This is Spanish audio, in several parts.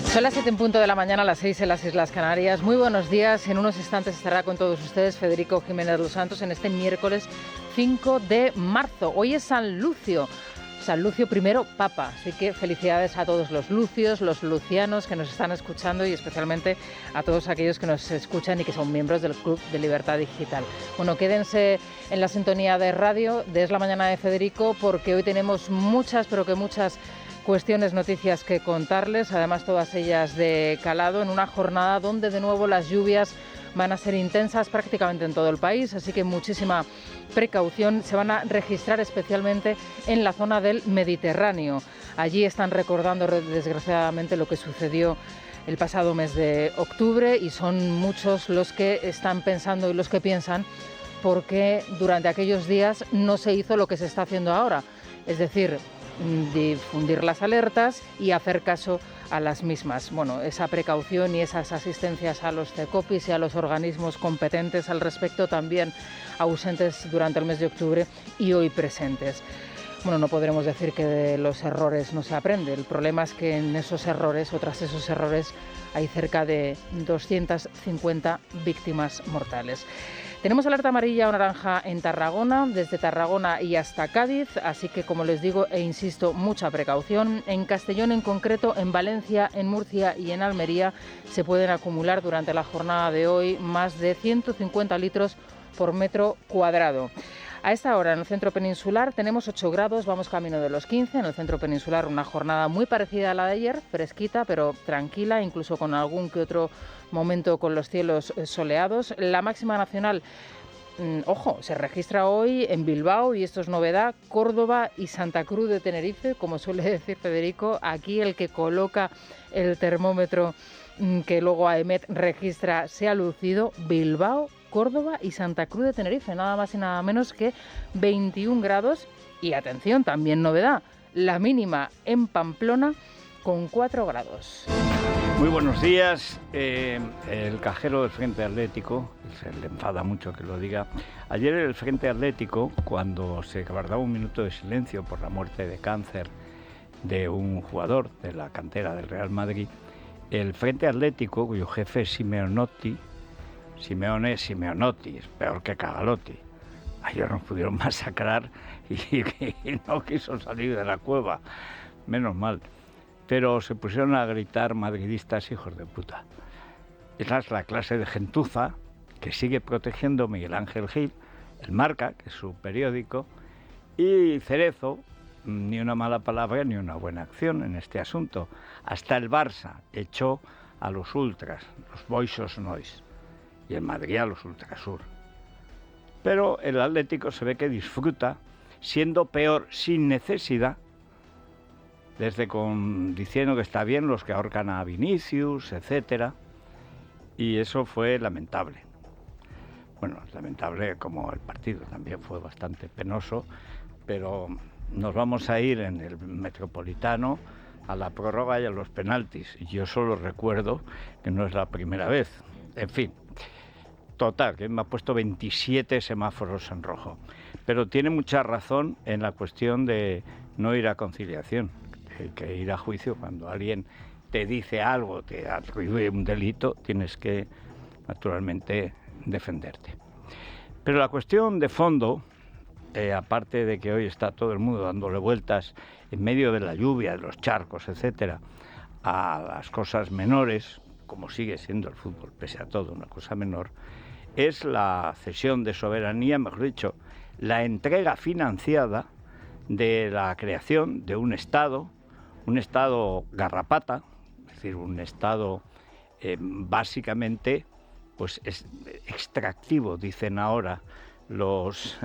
Son las 7 en punto de la mañana, las 6 en las Islas Canarias. Muy buenos días. En unos instantes estará con todos ustedes Federico Jiménez Los Santos en este miércoles 5 de marzo. Hoy es San Lucio. San Lucio I, Papa. Así que felicidades a todos los lucios, los lucianos que nos están escuchando y especialmente a todos aquellos que nos escuchan y que son miembros del Club de Libertad Digital. Bueno, quédense en la sintonía de radio de Es la Mañana de Federico, porque hoy tenemos muchas, pero que muchas cuestiones, noticias que contarles, además todas ellas de calado, en una jornada donde de nuevo las lluvias van a ser intensas prácticamente en todo el país, así que muchísima precaución. Se van a registrar especialmente en la zona del Mediterráneo. Allí están recordando desgraciadamente lo que sucedió el pasado mes de octubre y son muchos los que están pensando y los que piensan por qué durante aquellos días no se hizo lo que se está haciendo ahora, es decir, difundir las alertas y hacer caso a las mismas. Bueno, esa precaución y esas asistencias a los CECOPIS y a los organismos competentes al respecto también ausentes durante el mes de octubre y hoy presentes. Bueno, no podremos decir que de los errores no se aprende. El problema es que en esos errores, o tras esos errores, hay cerca de 250 víctimas mortales. Tenemos alerta amarilla o naranja en Tarragona, desde Tarragona y hasta Cádiz, así que, como les digo e insisto, mucha precaución. En Castellón en concreto, en Valencia, en Murcia y en Almería se pueden acumular durante la jornada de hoy más de 150 litros por metro cuadrado. A esta hora en el centro peninsular tenemos 8 grados, vamos camino de los 15. En el centro peninsular una jornada muy parecida a la de ayer, fresquita pero tranquila, incluso con algún que otro momento con los cielos soleados. La máxima nacional, ojo, se registra hoy en Bilbao, y esto es novedad, Córdoba y Santa Cruz de Tenerife, como suele decir Federico. Aquí el que coloca el termómetro que luego AEMET registra se ha lucido. Bilbao, Córdoba y Santa Cruz de Tenerife, nada más y nada menos que 21 grados. Y atención, también novedad, la mínima en Pamplona con 4 grados. Muy buenos días. El cajero del Frente Atlético, se le enfada mucho que lo diga. Ayer el Frente Atlético, cuando se guardaba un minuto de silencio por la muerte de cáncer de un jugador de la cantera del Real Madrid, el Frente Atlético, cuyo jefe es Simeone Simeonotti, es peor que Cagalotti. Ayer nos pudieron masacrar y no quiso salir de la cueva, menos mal. Pero se pusieron a gritar madridistas hijos de puta. Esa es la clase de gentuza que sigue protegiendo Miguel Ángel Gil, el Marca, que es su periódico, y Cerezo, ni una mala palabra ni una buena acción en este asunto. Hasta el Barça echó a los ultras, los boixos nois, y el Madrid a los ultrasur. Pero el Atlético se ve que disfruta siendo peor sin necesidad, diciendo que está bien los que ahorcan a Vinicius, etcétera, y eso fue lamentable. Bueno, lamentable como el partido, también fue bastante penoso, pero nos vamos a ir en el Metropolitano a la prórroga y a los penaltis. Yo solo recuerdo que no es la primera vez. En fin, total, que me ha puesto 27 semáforos en rojo. Pero tiene mucha razón en la cuestión de no ir a conciliación, que ir a juicio. Cuando alguien te dice algo, te atribuye un delito, tienes que, naturalmente, defenderte. Pero la cuestión de fondo, aparte de que hoy está todo el mundo dándole vueltas en medio de la lluvia, de los charcos, etcétera, a las cosas menores, como sigue siendo el fútbol, pese a todo, una cosa menor, es la cesión de soberanía, mejor dicho, la entrega financiada de la creación de un Estado garrapata, es decir, un Estado básicamente pues es extractivo, dicen ahora los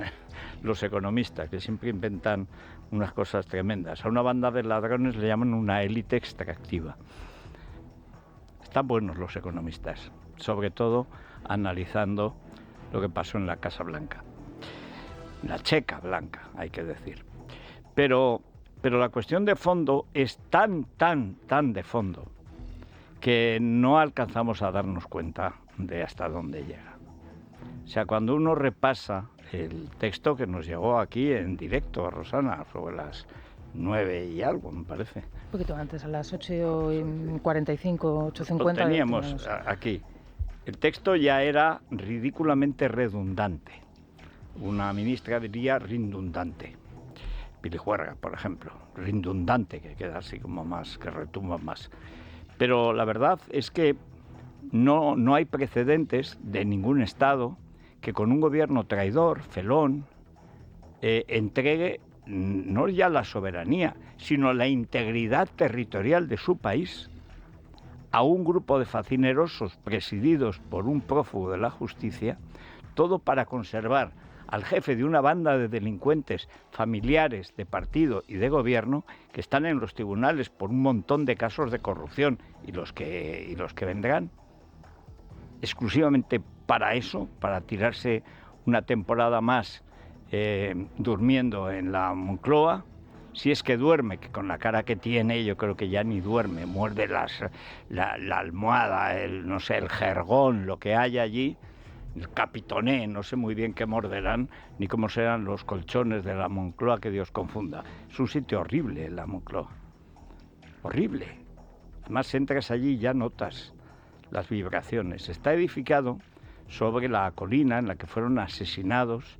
economistas, que siempre inventan unas cosas tremendas. A una banda de ladrones le llaman una élite extractiva. Están buenos los economistas, sobre todo analizando lo que pasó en la Casa Blanca. La Checa Blanca, hay que decir. Pero la cuestión de fondo es tan de fondo que no alcanzamos a darnos cuenta de hasta dónde llega. O sea, cuando uno repasa el texto que nos llegó aquí en directo a Rosana sobre las 9 y algo, me parece. Un poquito antes, a las 8:45, 8:50. Lo teníamos aquí. El texto ya era ridículamente redundante. Una ministra diría redundante. Pilijuerga, por ejemplo. Redundante, que queda así como más, que retumba más. Pero la verdad es que no hay precedentes de ningún Estado que con un gobierno traidor, felón, entregue no ya la soberanía, sino la integridad territorial de su país a un grupo de facinerosos presididos por un prófugo de la justicia, todo para conservar al jefe de una banda de delincuentes familiares de partido y de gobierno que están en los tribunales por un montón de casos de corrupción y los que vendrán, exclusivamente para eso, para tirarse una temporada más durmiendo en la Moncloa, si es que duerme, que con la cara que tiene yo creo que ya ni duerme, muerde la almohada, el jergón, lo que haya allí, el capitoné, no sé muy bien qué morderán, ni cómo serán los colchones de la Moncloa, que Dios confunda. Es un sitio horrible la Moncloa, horrible. Además entras allí y ya notas las vibraciones. Está edificado sobre la colina en la que fueron asesinados,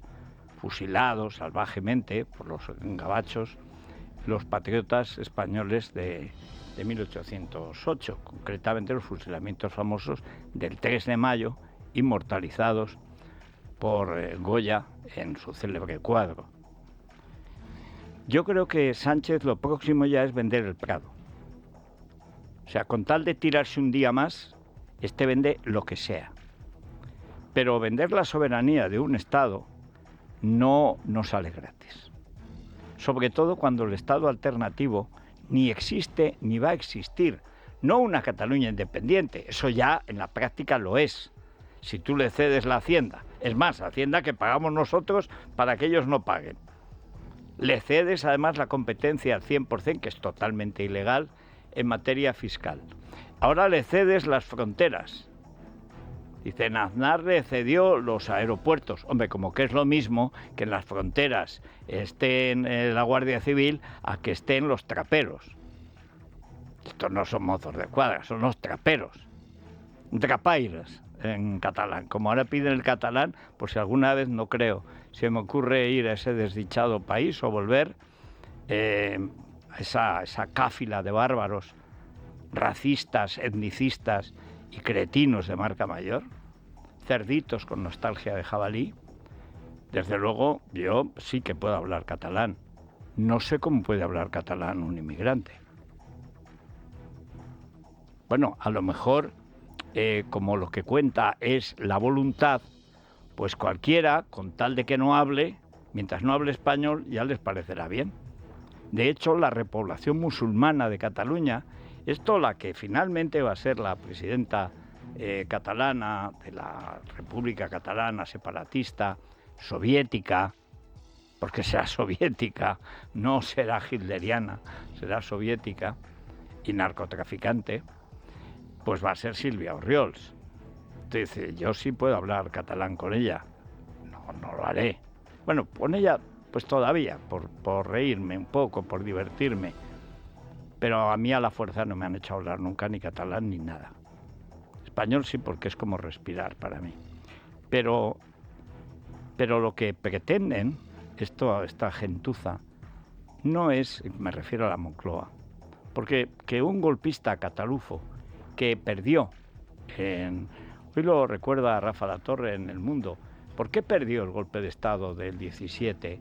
fusilados salvajemente por los gabachos, los patriotas españoles de 1808, concretamente los fusilamientos famosos del 3 de mayo, inmortalizados por Goya en su célebre cuadro. Yo creo que Sánchez lo próximo ya es vender el Prado. O sea, con tal de tirarse un día más, vende lo que sea. Pero vender la soberanía de un Estado no sale gratis. Sobre todo cuando el Estado alternativo ni existe ni va a existir. No una Cataluña independiente, eso ya en la práctica lo es. Si tú le cedes la Hacienda, es más, Hacienda que pagamos nosotros para que ellos no paguen. Le cedes además la competencia al 100%, que es totalmente ilegal, en materia fiscal. Ahora le cedes las fronteras. Dicen, Aznar le cedió los aeropuertos. Hombre, como que es lo mismo que en las fronteras estén la Guardia Civil a que estén los traperos. Estos no son mozos de cuadra, son los traperos. Trapaires en catalán. Como ahora piden el catalán, pues si alguna vez, no creo, se me ocurre ir a ese desdichado país o volver a esa cáfila de bárbaros, racistas, etnicistas y cretinos de marca mayor, cerditos con nostalgia de jabalí. Desde luego, yo sí que puedo hablar catalán. No sé cómo puede hablar catalán un inmigrante. Bueno, a lo mejor, como lo que cuenta es la voluntad, pues cualquiera, con tal de que no hable, mientras no hable español, ya les parecerá bien. De hecho, la repoblación musulmana de Cataluña, esto la que finalmente va a ser la presidenta catalana de la República Catalana separatista, soviética, porque será soviética, no será hitleriana, será soviética y narcotraficante, pues va a ser Silvia Orriols. Entonces, yo sí puedo hablar catalán con ella, no lo haré. Bueno, con ella pues todavía, por reírme un poco, por divertirme, pero a mí a la fuerza no me han hecho hablar nunca ni catalán ni nada. Español sí, porque es como respirar para mí. Pero lo que pretenden, esta gentuza, no es, me refiero a la Moncloa, porque que un golpista catalufo que perdió, hoy lo recuerda Rafa Latorre en El Mundo, ¿por qué perdió el golpe de Estado del 17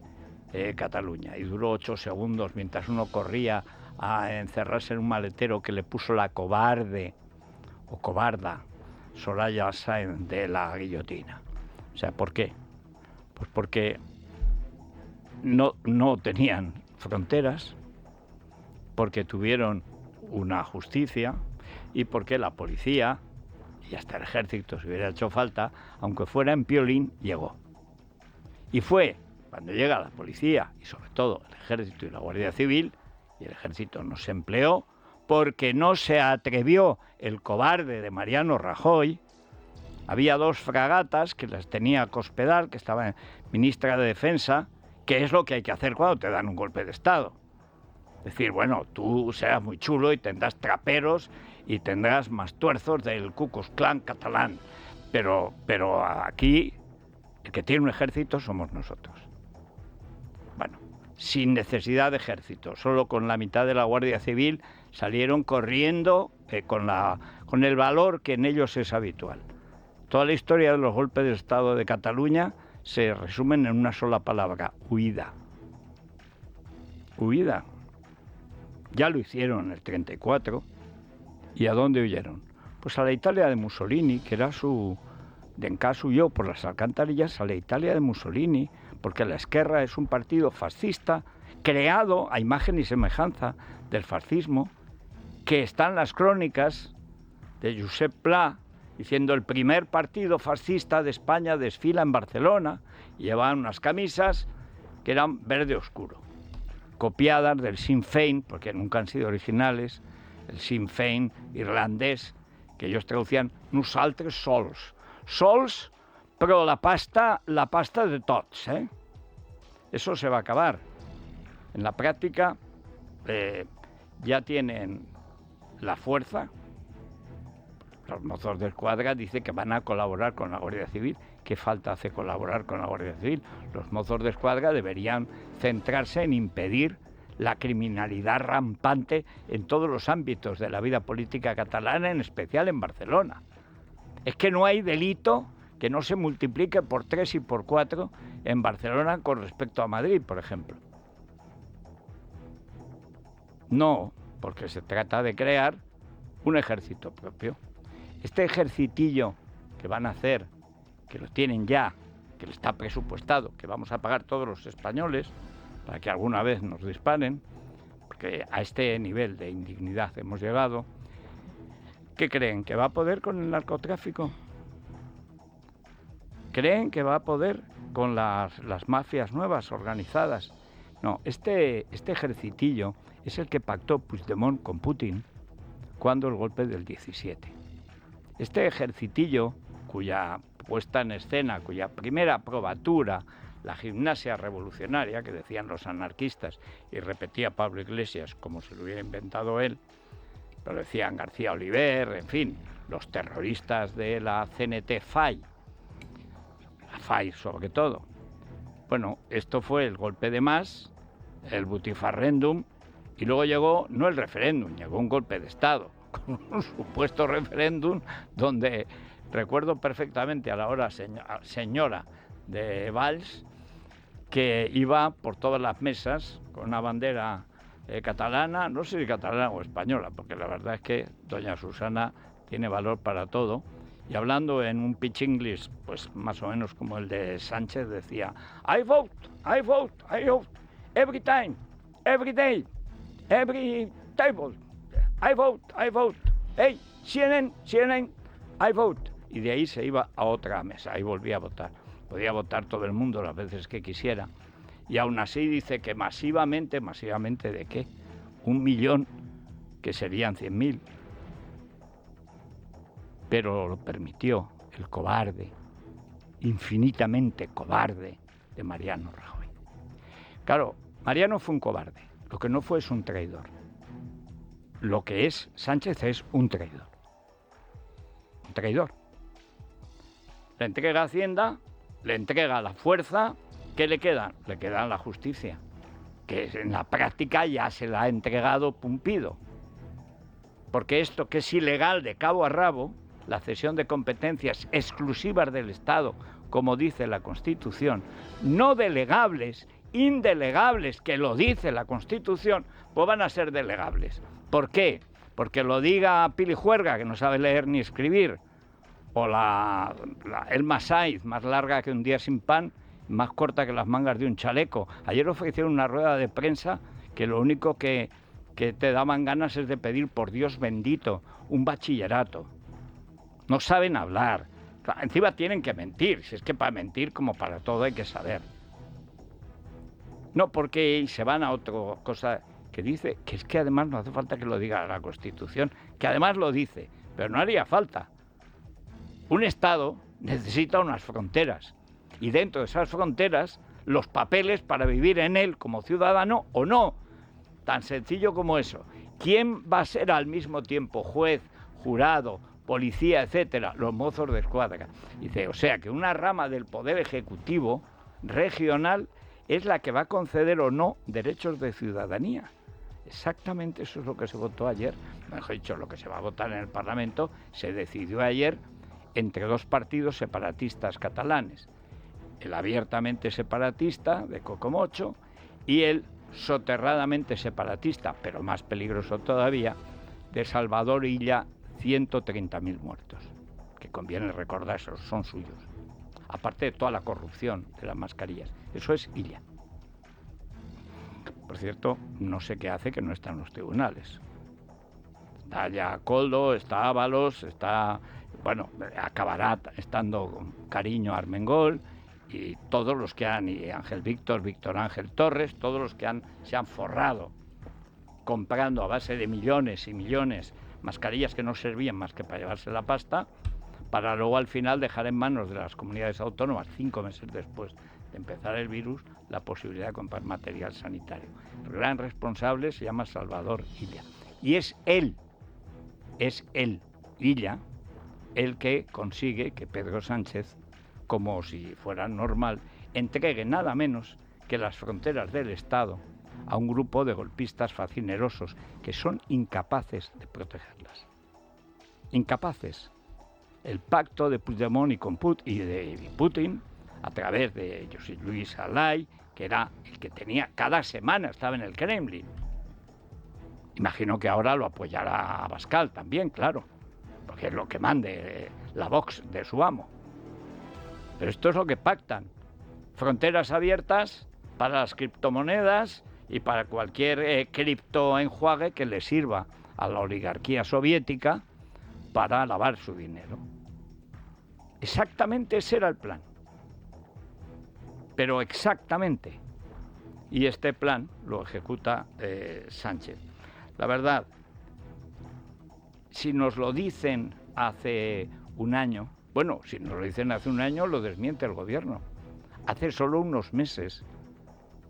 Cataluña? Y duró 8 segundos mientras uno corría a encerrarse en un maletero que le puso la cobarde o cobarda Soraya Sáenz de la guillotina. O sea, ¿por qué? Pues porque no tenían fronteras, porque tuvieron una justicia y porque la policía y hasta el ejército, si hubiera hecho falta, aunque fuera en piolín, llegó. Y fue cuando llega la policía y sobre todo el ejército y la Guardia Civil, y el ejército no se empleó porque no se atrevió el cobarde de Mariano Rajoy. Había 2 fragatas que las tenía Cospedal, que estaba ministra de Defensa, que es lo que hay que hacer cuando te dan un golpe de Estado. Decir, bueno, tú serás muy chulo y tendrás traperos y tendrás más tuerzos del Ku Klux Klan catalán, pero aquí el que tiene un ejército somos nosotros. Bueno, sin necesidad de ejército, solo con la mitad de la Guardia Civil salieron corriendo con el valor que en ellos es habitual. Toda la historia de los golpes de Estado de Cataluña se resumen en una sola palabra: huida. Huida. Ya lo hicieron en el 34. ¿Y a dónde huyeron? Pues a la Italia de Mussolini, que era su... D'Encas huyó por las alcantarillas a la Italia de Mussolini, porque la Esquerra es un partido fascista creado a imagen y semejanza del fascismo, que está en las crónicas de Josep Pla, diciendo: el primer partido fascista de España desfila en Barcelona, y llevaban unas camisas que eran verde oscuro, copiadas del Sinn Féin, porque nunca han sido originales, el Sinn Féin irlandés, que ellos traducían nosaltres sols. Sols, però la pasta de tots, ¿eh? Eso se va a acabar. En la práctica ya tienen la fuerza. Los Mozos de Escuadra dicen que van a colaborar con la Guardia Civil. ¿Qué falta hace colaborar con la Guardia Civil? Los Mozos de Escuadra deberían centrarse en impedir la criminalidad rampante en todos los ámbitos de la vida política catalana, en especial en Barcelona. Es que no hay delito que no se multiplique por 3 y por 4 en Barcelona con respecto a Madrid, por ejemplo. No, porque se trata de crear un ejército propio. Este ejercitillo que van a hacer, que lo tienen ya, que le está presupuestado, que vamos a pagar todos los españoles para que alguna vez nos disparen, porque a este nivel de indignidad hemos llegado. ¿Qué creen? ¿Que va a poder con el narcotráfico? ¿Creen que va a poder con las mafias nuevas organizadas? No, este ejercitillo es el que pactó Puigdemont con Putin cuando el golpe del 17. Este ejercitillo, cuya puesta en escena, cuya primera probatura, la gimnasia revolucionaria que decían los anarquistas y repetía Pablo Iglesias como si lo hubiera inventado él, lo decían García Oliver, en fin, los terroristas de la CNT-FAI, la FAI sobre todo. Bueno, esto fue el golpe de Mas, el butifarrendum, y luego llegó no el referéndum, llegó un golpe de Estado, con un supuesto referéndum donde recuerdo perfectamente a la hora señora de Valls que iba por todas las mesas con una bandera catalana, no sé si catalana o española, porque la verdad es que doña Susana tiene valor para todo, y hablando en un pitch English, pues más o menos como el de Sánchez, decía: I vote, every time, every day, every table, I vote, hey, CNN, I vote. Y de ahí se iba a otra mesa y volvía a votar. Podía votar todo el mundo las veces que quisiera. Y aún así dice que masivamente, ¿de qué? 1 millón, que serían 100.000. Pero lo permitió el cobarde, infinitamente cobarde, de Mariano Rajoy. Claro, Mariano fue un cobarde. Lo que no fue es un traidor. Lo que es Sánchez es un traidor. Un traidor. Le entrega Hacienda, le entrega la fuerza. ¿Qué le queda? Le queda la justicia, que en la práctica ya se la ha entregado Pumpido. Porque esto, que es ilegal de cabo a rabo, la cesión de competencias exclusivas del Estado, como dice la Constitución, no delegables, indelegables, que lo dice la Constitución, pues van a ser delegables. ¿Por qué? Porque lo diga Pili Juerga, que no sabe leer ni escribir, o la Elma Saiz, más larga que un día sin pan, más corta que las mangas de un chaleco. Ayer ofrecieron una rueda de prensa que lo único que te daban ganas es de pedir, por Dios bendito, un bachillerato. No saben hablar. Encima tienen que mentir. Si es que para mentir, como para todo, hay que saber. No, porque se van a otra cosa que dice, que es que además no hace falta que lo diga la Constitución, que además lo dice, pero no haría falta. Un Estado necesita unas fronteras. Y dentro de esas fronteras, los papeles para vivir en él como ciudadano o no. tan sencillo como eso. ¿Quién va a ser al mismo tiempo juez, jurado, policía, etcétera? Los mozos de escuadra. Dice, o sea que una rama del Poder Ejecutivo regional es la que va a conceder o no derechos de ciudadanía. Exactamente eso es lo que se votó ayer. Mejor dicho, lo que se va a votar en el Parlamento se decidió ayer entre dos partidos separatistas catalanes. El abiertamente separatista de Cocomocho y el soterradamente separatista, pero más peligroso todavía, de Salvador Illa, 130.000 muertos. Que conviene recordar, esos son suyos. Aparte de toda la corrupción de las mascarillas. Eso es Illa. Por cierto, no sé qué hace que no está en los tribunales. Está ya Koldo, está Ábalos, está... Bueno, acabará estando con Cariño Armengol y todos los que han... Y Ángel Víctor, Víctor Ángel Torres, todos los que se han forrado comprando a base de millones y millones mascarillas que no servían más que para llevarse la pasta, para luego al final dejar en manos de las comunidades autónomas, 5 meses después de empezar el virus, la posibilidad de comprar material sanitario. El gran responsable se llama Salvador Illa. Y es él, Illa, el que consigue que Pedro Sánchez, como si fuera normal, entregue nada menos que las fronteras del Estado a un grupo de golpistas facinerosos que son incapaces de protegerlas. Incapaces. El pacto de Puigdemont y de Putin, a través de José Luis Alay, que era el que tenía, cada semana estaba en el Kremlin. Imagino que ahora lo apoyará Abascal también, claro, porque es lo que mande la Vox de su amo. Pero esto es lo que pactan. Fronteras abiertas para las criptomonedas y para cualquier criptoenjuague que le sirva a la oligarquía soviética para lavar su dinero. Exactamente ese era el plan. Pero exactamente. Y este plan lo ejecuta Sánchez. La verdad, si nos lo dicen hace un año, bueno, si nos lo dicen hace un año, lo desmiente el gobierno. Hace solo unos meses,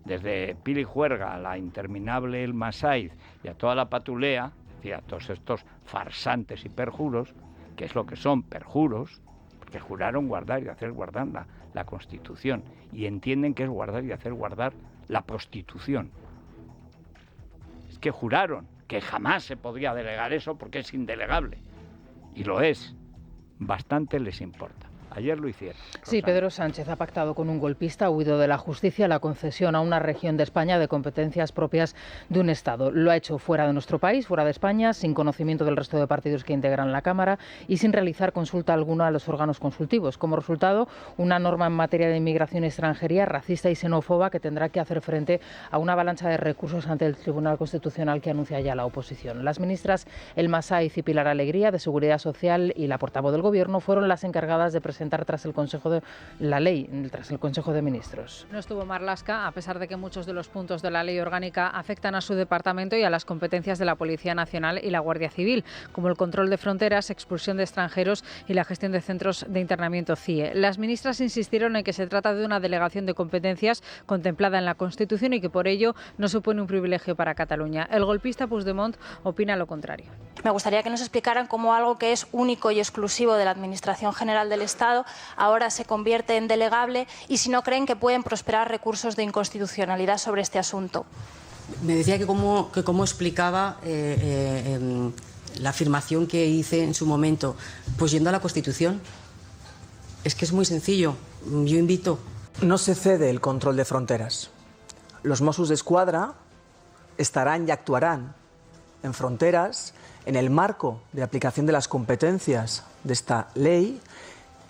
desde Pili Juerga a la interminable Elma Saiz y a toda la patulea, es decir, a todos estos farsantes y perjuros, que es lo que son perjuros, porque juraron guardar y hacer guardar la Constitución, y entienden que es guardar y hacer guardar la prostitución. Es que juraron que jamás se podría delegar eso porque es indelegable, y lo es. Bastante les importa. Ayer lo hicieron. Sí, Pedro Sánchez ha pactado con un golpista, huido de la justicia, la concesión a una región de España de competencias propias de un Estado. Lo ha hecho fuera de nuestro país, fuera de España, sin conocimiento del resto de partidos que integran la Cámara y sin realizar consulta alguna a los órganos consultivos. Como resultado, una norma en materia de inmigración y extranjería racista y xenófoba que tendrá que hacer frente a una avalancha de recursos ante el Tribunal Constitucional que anuncia ya la oposición. Las ministras Elma Saiz y Pilar Alegría, de Seguridad Social, y la portavoz del Gobierno fueron las encargadas de presentar tras el Consejo de la Ley, tras el Consejo de Ministros. No estuvo Marlaska, a pesar de que muchos de los puntos de la ley orgánica afectan a su departamento y a las competencias de la Policía Nacional y la Guardia Civil, como el control de fronteras, expulsión de extranjeros y la gestión de centros de internamiento CIE. Las ministras insistieron en que se trata de una delegación de competencias contemplada en la Constitución y que por ello no supone un privilegio para Cataluña. El golpista Puigdemont opina lo contrario. Me gustaría que nos explicaran cómo algo que es único y exclusivo de la Administración General del Estado ahora se convierte en delegable y si no creen que pueden prosperar recursos de inconstitucionalidad sobre este asunto. Me decía que cómo explicaba la afirmación que hice en su momento. Pues yendo a la Constitución. Es que es muy sencillo. Yo invito. No se cede el control de fronteras. Los Mossos d'Esquadra estarán y actuarán en fronteras en el marco de aplicación de las competencias de esta ley,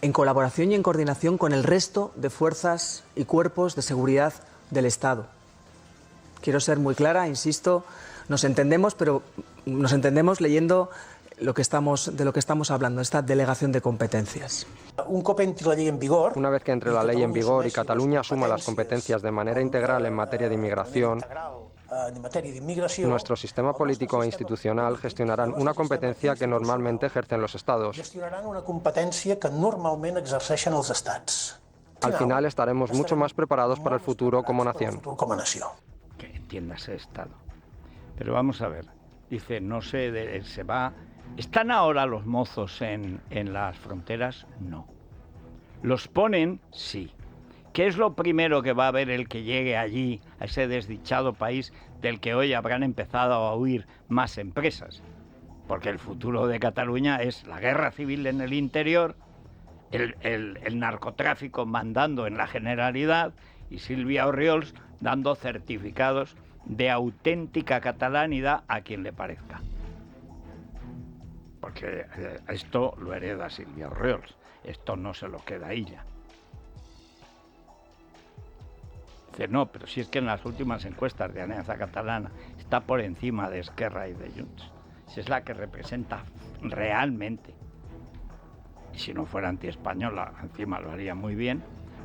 en colaboración y en coordinación con el resto de fuerzas y cuerpos de seguridad del Estado. Quiero ser muy clara, insisto, nos entendemos, pero nos entendemos leyendo de lo que estamos hablando, esta delegación de competencias. Un cop entri la llei en vigor... Una vez que entre la ley en vigor y Cataluña asuma las competencias de manera integral en materia de inmigración, nuestro sistema político e institucional gestionarán una competencia que normalmente ejercen los Estados. Gestionaran una competència que normalment exerceixen els Estats. Al final estaremos mucho más preparados para el futuro como nación. Que entienda ese Estado. Pero vamos a ver, dice, no sé, se va... ¿Están ahora los mozos en las fronteras? No. ¿Los ponen? Sí. ¿Qué es lo primero que va a ver el que llegue allí, a ese desdichado país del que hoy habrán empezado a huir más empresas? Porque el futuro de Cataluña es la guerra civil en el interior, el narcotráfico mandando en la Generalidad y Sílvia Orriols dando certificados de auténtica catalanidad a quien le parezca. Porque esto lo hereda Sílvia Orriols, esto no se lo queda a ella. Dice, no, pero si es que en las últimas encuestas de Alianza Catalana está por encima de Esquerra y de Junts. Si es la que representa realmente. Y si no fuera antiespañola, encima lo haría muy bien,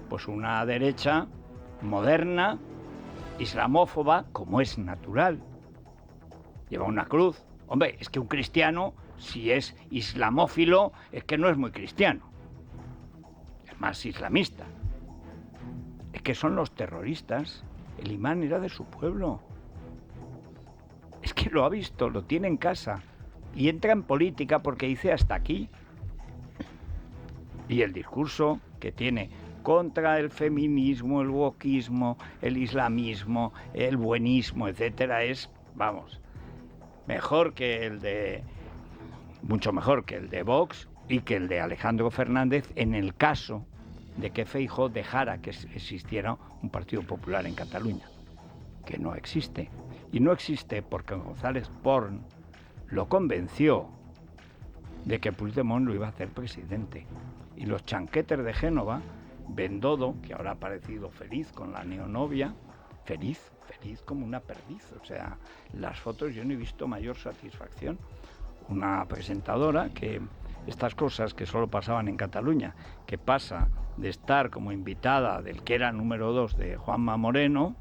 pues una derecha moderna, islamófoba, como es natural. Lleva una cruz. Hombre, es que un cristiano, si es islamófilo, es que no es muy cristiano. Es más islamista. Es que son los terroristas. El imán era de su pueblo. Es que lo ha visto, lo tiene en casa. Y entra en política porque dice hasta aquí. Y el discurso que tiene contra el feminismo, el wokismo, el islamismo, el buenismo, etcétera, es, vamos, mejor que el de... mucho mejor que el de Vox y que el de Alejandro Fernández en el caso de que Feijóo dejara que existiera un Partido Popular en Cataluña, que no existe. Y no existe porque González Porn lo convenció de que Puigdemont lo iba a hacer presidente. Y los chanquetes de Génova, Bendodo, que ahora ha parecido feliz con la neonovia, feliz como una perdiz. O sea, las fotos yo no he visto mayor satisfacción. Una presentadora que estas cosas que solo pasaban en Cataluña, que pasa de estar como invitada del que era número 2 de Juanma Moreno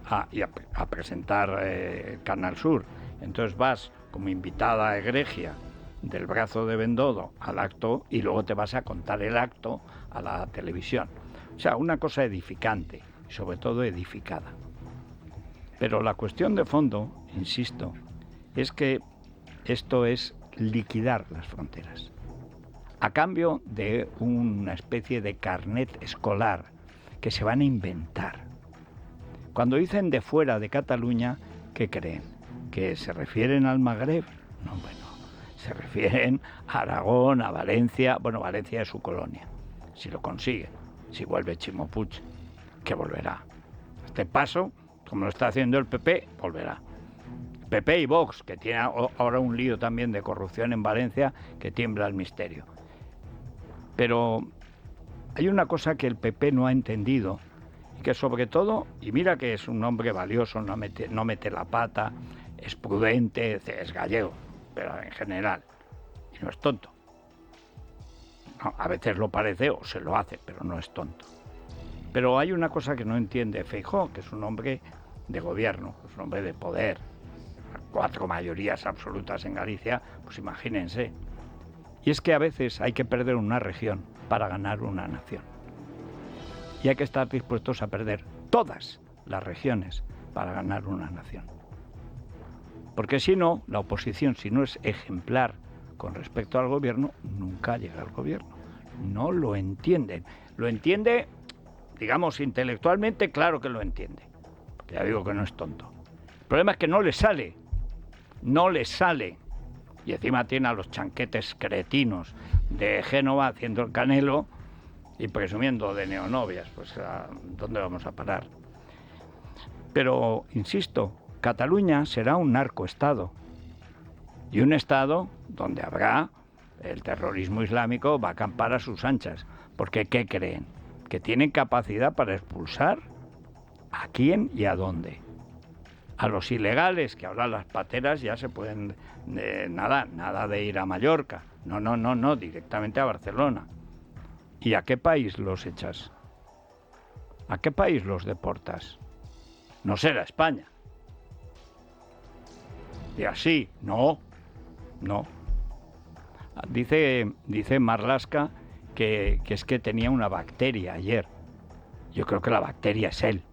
a presentar Canal Sur. Entonces vas como invitada egregia del brazo de Bendodo al acto y luego te vas a contar el acto a la televisión. O sea, una cosa edificante y sobre todo edificada. Pero la cuestión de fondo, insisto, es que esto es liquidar las fronteras a cambio de una especie de carnet escolar que se van a inventar. Cuando dicen de fuera de Cataluña, ¿qué creen? ¿Que se refieren al Magreb? No, bueno, se refieren a Aragón, a Valencia. Bueno, Valencia es su colonia, si lo consiguen, si vuelve Ximo Puig, que volverá. Este paso, como lo está haciendo el PP, volverá. PP y Vox, que tiene ahora un lío también de corrupción en Valencia, que tiembla el misterio. Pero hay una cosa que el PP no ha entendido, y que sobre todo, y mira que es un hombre valioso, no mete la pata, es prudente, es gallego, pero en general, y no es tonto. No, a veces lo parece o se lo hace, pero no es tonto. Pero hay una cosa que no entiende Feijóo, que es un hombre de gobierno, es un hombre de poder. 4 mayorías absolutas en Galicia, pues imagínense. Y es que a veces hay que perder una región para ganar una nación. Y hay que estar dispuestos a perder todas las regiones para ganar una nación. Porque si no, la oposición, si no es ejemplar con respecto al gobierno, nunca llega al gobierno. No lo entienden. Lo entiende, digamos, intelectualmente, claro que lo entiende. Porque ya digo que no es tonto. El problema es que no le sale. No le sale. Y encima tiene a los chanquetes cretinos de Génova haciendo el Canelo y presumiendo de neonovias. Pues ¿a dónde vamos a parar? Pero, insisto, Cataluña será un narcoestado. Y un estado donde habrá el terrorismo islámico, va a acampar a sus anchas. Porque, ¿qué creen? Que tienen capacidad para expulsar a quién y a dónde. A los ilegales, que ahora las pateras ya se pueden... nada de ir a Mallorca. No, directamente a Barcelona. ¿Y a qué país los echas? ¿A qué país los deportas? No será España. Y así, no. Dice Marlaska que es que tenía una bacteria ayer. Yo creo que la bacteria es él.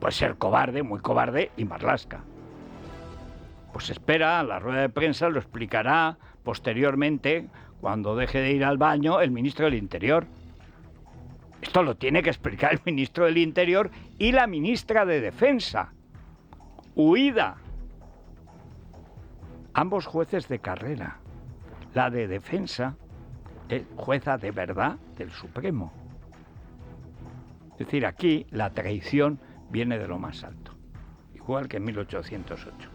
Puede ser cobarde, muy cobarde y marlasca. Pues espera, la rueda de prensa lo explicará posteriormente, cuando deje de ir al baño, el ministro del Interior. Esto lo tiene que explicar el ministro del Interior y la ministra de Defensa. Huida. Ambos jueces de carrera. La de Defensa es jueza de verdad del Supremo. Es decir, aquí la traición viene de lo más alto, igual que en 1808.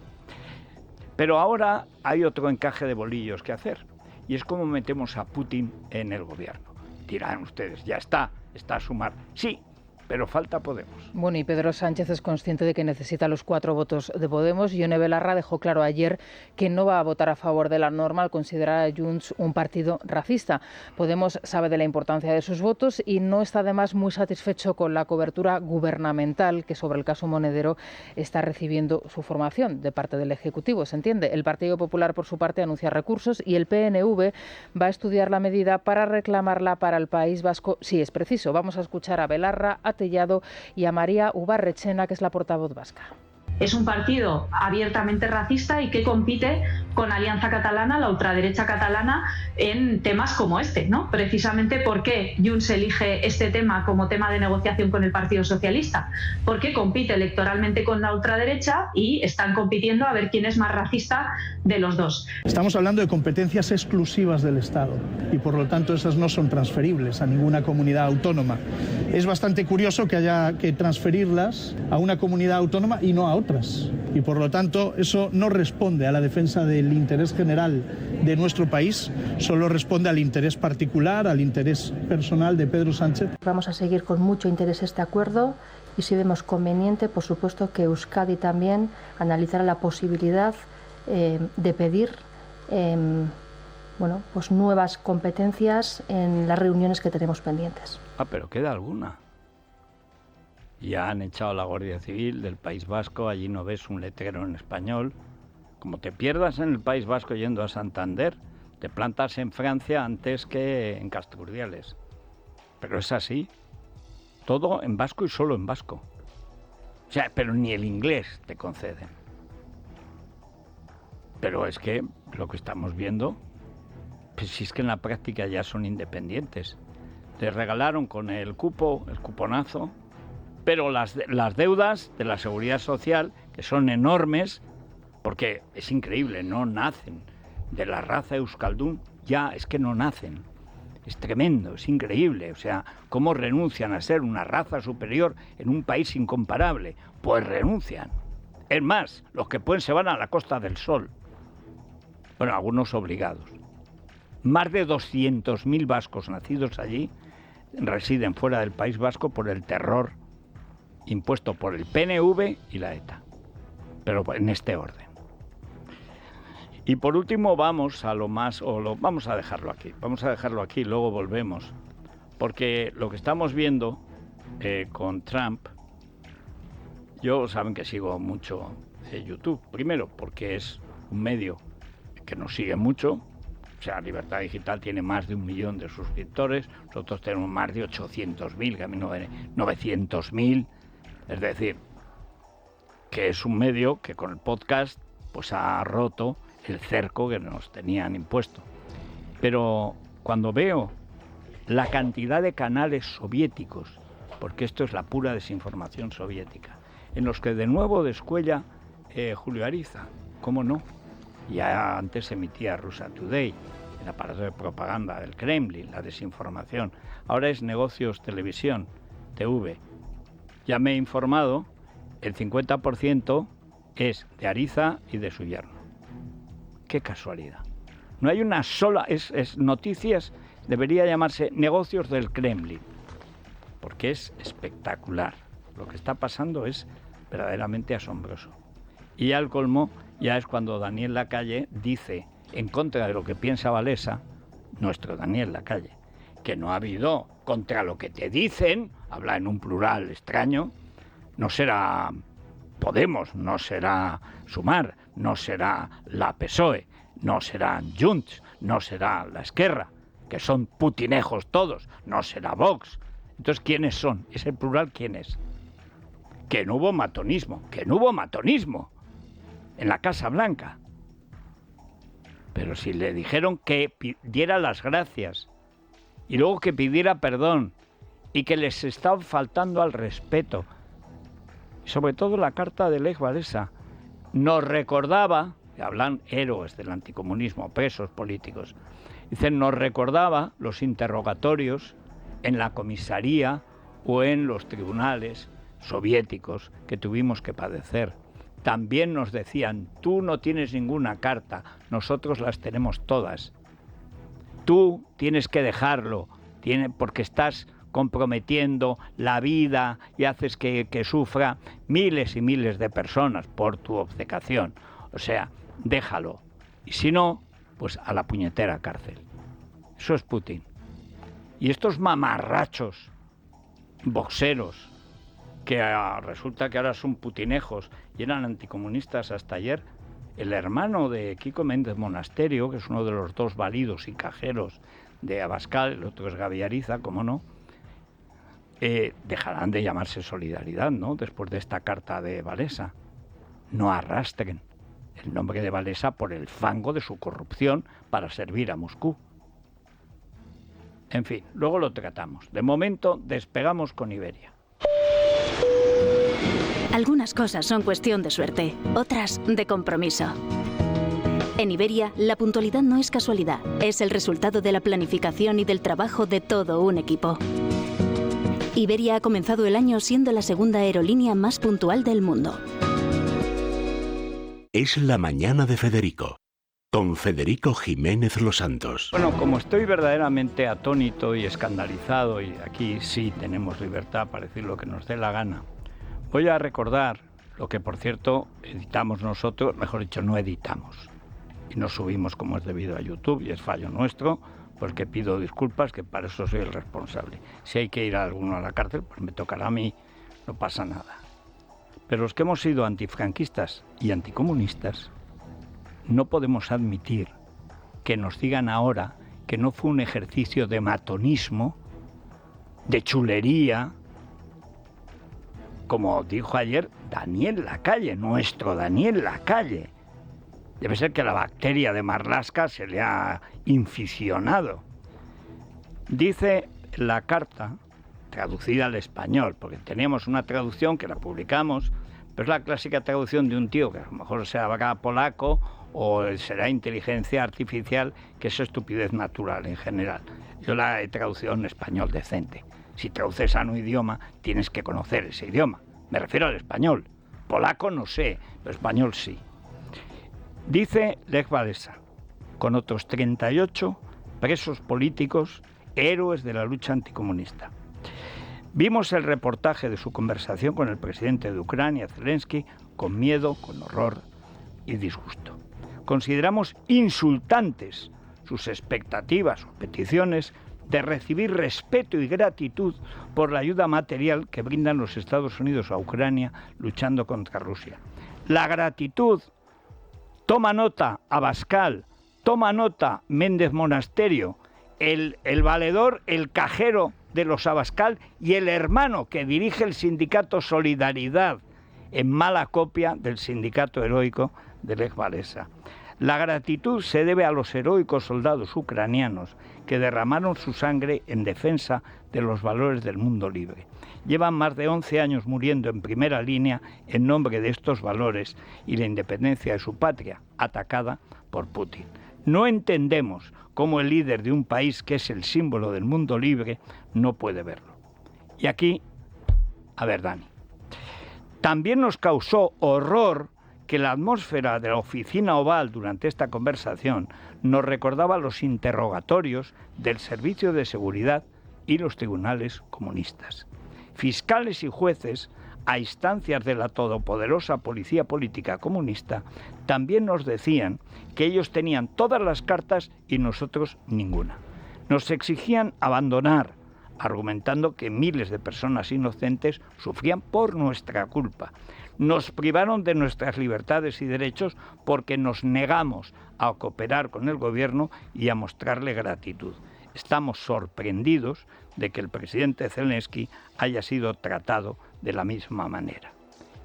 Pero ahora hay otro encaje de bolillos que hacer, y es cómo metemos a Putin en el gobierno. Dirán ustedes, ya está a sumar. Sí, pero falta Podemos. Bueno, y Pedro Sánchez es consciente de que necesita los 4 votos de Podemos. Ione Belarra dejó claro ayer que no va a votar a favor de la norma al considerar a Junts un partido racista. Podemos sabe de la importancia de sus votos y no está además muy satisfecho con la cobertura gubernamental que sobre el caso Monedero está recibiendo su formación de parte del Ejecutivo. ¿Se entiende? El Partido Popular, por su parte, anuncia recursos y el PNV va a estudiar la medida para reclamarla para el País Vasco si es preciso. Vamos a escuchar a Belarra, a Tellado y a María Ubarrechena, que es la portavoz vasca. Es un partido abiertamente racista y que compite con Alianza Catalana, la ultraderecha catalana, en temas como este, ¿no? Precisamente porque Junts elige este tema como tema de negociación con el Partido Socialista, porque compite electoralmente con la ultraderecha y están compitiendo a ver quién es más racista de los dos. Estamos hablando de competencias exclusivas del Estado y por lo tanto esas no son transferibles a ninguna comunidad autónoma. Es bastante curioso que haya que transferirlas a una comunidad autónoma y no a otra. Y por lo tanto eso no responde a la defensa del interés general de nuestro país, solo responde al interés particular, al interés personal de Pedro Sánchez. Vamos a seguir con mucho interés este acuerdo y si vemos conveniente, por supuesto, que Euskadi también analizará la posibilidad de pedir pues nuevas competencias en las reuniones que tenemos pendientes. Pero queda alguna. Ya han echado a la Guardia Civil del País Vasco, allí no ves un letrero en español. Como te pierdas en el País Vasco yendo a Santander, te plantas en Francia antes que en Casturdiales. Pero es así, todo en vasco y solo en vasco. O sea, pero ni el inglés te conceden. Pero es que lo que estamos viendo, pues si es que en la práctica ya son independientes. Les regalaron con el cuponazo, pero las deudas de la Seguridad Social, que son enormes, porque es increíble, no nacen de la raza euskaldún, ya es que no nacen. Es tremendo, es increíble, o sea, cómo renuncian a ser una raza superior en un país incomparable. Pues renuncian. Es más, los que pueden se van a la Costa del Sol. Bueno, algunos obligados. Más de 200.000 vascos nacidos allí residen fuera del País Vasco por el terror impuesto por el PNV y la ETA, pero en este orden. Y por último vamos a vamos a dejarlo aquí, luego volvemos, porque lo que estamos viendo con Trump, yo saben que sigo mucho YouTube, primero porque es un medio que nos sigue mucho, o sea, Libertad Digital tiene más de 1 millón de suscriptores, nosotros tenemos más de 800.000, camino de 900.000. Es decir, que es un medio que con el podcast pues ha roto el cerco que nos tenían impuesto. Pero cuando veo la cantidad de canales soviéticos, porque esto es la pura desinformación soviética, en los que de nuevo descuella Julio Ariza, ¿cómo no? Ya antes emitía Russia Today, el aparato de propaganda del Kremlin, la desinformación. Ahora es Negocios Televisión, TV. Ya me he informado, el 50% es de Ariza y de su yerno. Qué casualidad. No hay una sola, es noticias, debería llamarse Negocios del Kremlin, porque es espectacular. Lo que está pasando es verdaderamente asombroso. Y al colmo, ya es cuando Daniel Lacalle dice, en contra de lo que piensa Walesa, nuestro Daniel Lacalle, que no ha habido contra lo que te dicen, habla en un plural extraño, no será Podemos, no será Sumar, no será la PSOE, no será Junts, no será la Esquerra, que son putinejos todos, no será Vox. Entonces, ¿quiénes son? Ese plural, ¿quién es? que no hubo matonismo en la Casa Blanca. Pero si le dijeron que diera las gracias y luego que pidiera perdón y que les estaba faltando al respeto, y sobre todo la carta de Lech Walesa nos recordaba, que hablan héroes del anticomunismo, presos políticos, dicen, nos recordaba los interrogatorios en la comisaría o en los tribunales soviéticos que tuvimos que padecer. También nos decían, tú no tienes ninguna carta, nosotros las tenemos todas. Tú tienes que dejarlo, porque estás comprometiendo la vida y haces que sufra miles y miles de personas por tu obcecación. O sea, déjalo. Y si no, pues a la puñetera cárcel. Eso es Putin. Y estos mamarrachos, boxeros, que resulta que ahora son putinejos y eran anticomunistas hasta ayer, el hermano de Kiko Méndez Monasterio, que es uno de los dos válidos y cajeros de Abascal, el otro es Gaviariza, cómo no, dejarán de llamarse Solidaridad, ¿no?, después de esta carta de Walesa. No arrastren el nombre de Walesa por el fango de su corrupción para servir a Moscú. En fin, luego lo tratamos. De momento despegamos con Iberia. Algunas cosas son cuestión de suerte, otras de compromiso. En Iberia, la puntualidad no es casualidad, es el resultado de la planificación y del trabajo de todo un equipo. Iberia ha comenzado el año siendo la segunda aerolínea más puntual del mundo. Es la mañana de Federico, con Federico Jiménez Los Santos. Bueno, como estoy verdaderamente atónito y escandalizado, y aquí sí tenemos libertad para decir lo que nos dé la gana, voy a recordar lo que, por cierto, editamos nosotros, mejor dicho, no editamos, y no subimos como es debido a YouTube, y es fallo nuestro, porque pido disculpas, que para eso soy el responsable. Si hay que ir a alguno a la cárcel, pues me tocará a mí, no pasa nada. Pero los que hemos sido antifranquistas y anticomunistas, no podemos admitir que nos digan ahora que no fue un ejercicio de matonismo, de chulería, como dijo ayer Daniel Lacalle, nuestro Daniel Lacalle. Debe ser que la bacteria de Marlaska se le ha inficionado. Dice la carta, traducida al español, porque teníamos una traducción que la publicamos, pero es la clásica traducción de un tío que a lo mejor será polaco o será inteligencia artificial, que es estupidez natural en general. Yo la he traducido en español decente. Si traduces a un idioma, tienes que conocer ese idioma. Me refiero al español. Polaco no sé, pero español sí. Dice Lech Walesa, con otros 38 presos políticos, héroes de la lucha anticomunista. Vimos el reportaje de su conversación con el presidente de Ucrania, Zelensky, con miedo, con horror y disgusto. Consideramos insultantes sus expectativas, sus peticiones de recibir respeto y gratitud por la ayuda material que brindan los Estados Unidos a Ucrania luchando contra Rusia. La gratitud, toma nota Abascal, toma nota Méndez Monasterio, el valedor, el cajero de los Abascal y el hermano que dirige el sindicato Solidaridad, en mala copia del sindicato heroico de Lech Walesa. La gratitud se debe a los heroicos soldados ucranianos que derramaron su sangre en defensa de los valores del mundo libre. Llevan más de 11 años muriendo en primera línea en nombre de estos valores y la independencia de su patria, atacada por Putin. No entendemos cómo el líder de un país que es el símbolo del mundo libre no puede verlo. Y aquí, a ver, Dani, también nos causó horror que la atmósfera de la oficina oval durante esta conversación nos recordaba los interrogatorios del Servicio de Seguridad y los tribunales comunistas. Fiscales y jueces, a instancias de la todopoderosa policía política comunista, también nos decían que ellos tenían todas las cartas y nosotros ninguna. Nos exigían abandonar, argumentando que miles de personas inocentes sufrían por nuestra culpa. Nos privaron de nuestras libertades y derechos porque nos negamos a cooperar con el gobierno y a mostrarle gratitud. Estamos sorprendidos de que el presidente Zelensky haya sido tratado de la misma manera.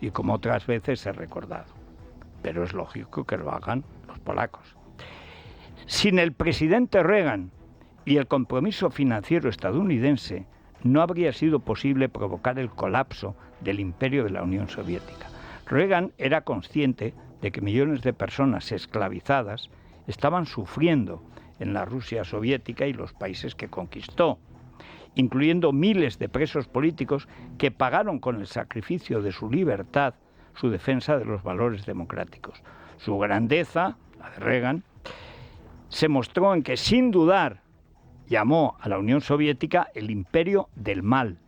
y como otras veces he recordado. Pero es lógico que lo hagan los polacos. Sin el presidente Reagan y el compromiso financiero estadounidense, no habría sido posible provocar el colapso del imperio de la Unión Soviética. Reagan era consciente de que millones de personas esclavizadas estaban sufriendo en la Rusia soviética y los países que conquistó, incluyendo miles de presos políticos que pagaron con el sacrificio de su libertad su defensa de los valores democráticos. Su grandeza, la de Reagan, se mostró en que, sin dudar, llamó a la Unión Soviética el imperio del mal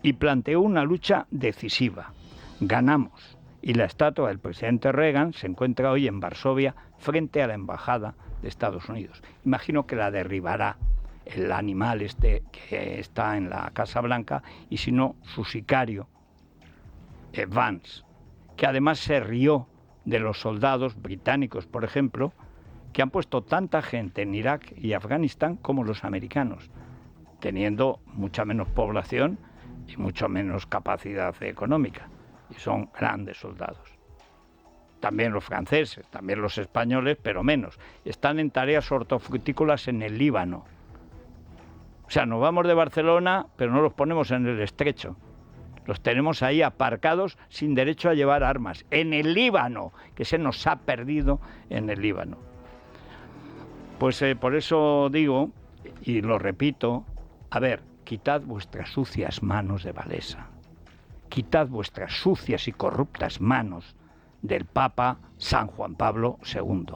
y planteó una lucha decisiva. Ganamos, y la estatua del presidente Reagan se encuentra hoy en Varsovia frente a la embajada de Estados Unidos. Imagino que la derribará el animal este que está en la Casa Blanca, y si no, su sicario, Vance, que además se rió de los soldados británicos, por ejemplo, que han puesto tanta gente en Irak y Afganistán como los americanos, teniendo mucha menos población y mucho menos capacidad económica, y son grandes soldados. También los franceses, también los españoles, pero menos. Están en tareas hortofrutícolas en el Líbano. O sea, nos vamos de Barcelona, pero no los ponemos en el estrecho. Los tenemos ahí aparcados sin derecho a llevar armas. En el Líbano, que se nos ha perdido en el Líbano. Pues por eso digo, y lo repito, a ver, quitad vuestras sucias manos de Wałęsa. Quitad vuestras sucias y corruptas manos del Papa San Juan Pablo II.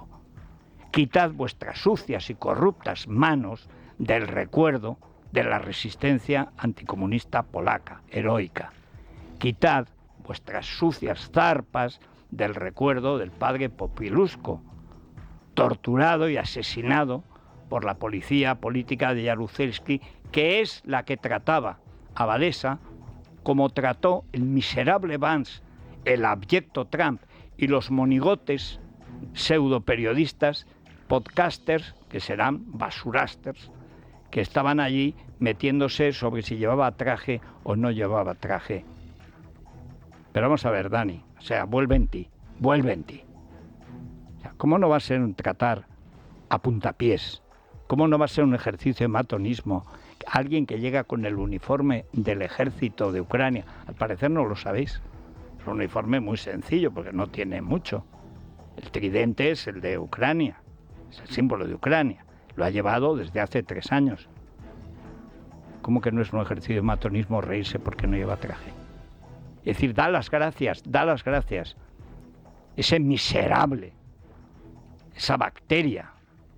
Quitad vuestras sucias y corruptas manos del recuerdo de la resistencia anticomunista polaca, heroica. Quitad vuestras sucias zarpas del recuerdo del padre Popieluszko, torturado y asesinado por la policía política de Jaruzelski, que es la que trataba a Wałęsa como trató el miserable Vance, el abyecto Trump y los monigotes pseudoperiodistas, podcasters, que serán basurasters, que estaban allí metiéndose sobre si llevaba traje o no llevaba traje. Pero vamos a ver, Dani, o sea, vuelve en ti. O sea, ¿cómo no va a ser un tratar a puntapiés? ¿Cómo no va a ser un ejercicio de matonismo? Alguien que llega con el uniforme del ejército de Ucrania, al parecer no lo sabéis, es un uniforme muy sencillo porque no tiene mucho. El tridente es el de Ucrania, es el símbolo de Ucrania, lo ha llevado desde hace 3 años. ¿Cómo que no es un ejercicio de matonismo reírse porque no lleva traje? Es decir, da las gracias, ese miserable, esa bacteria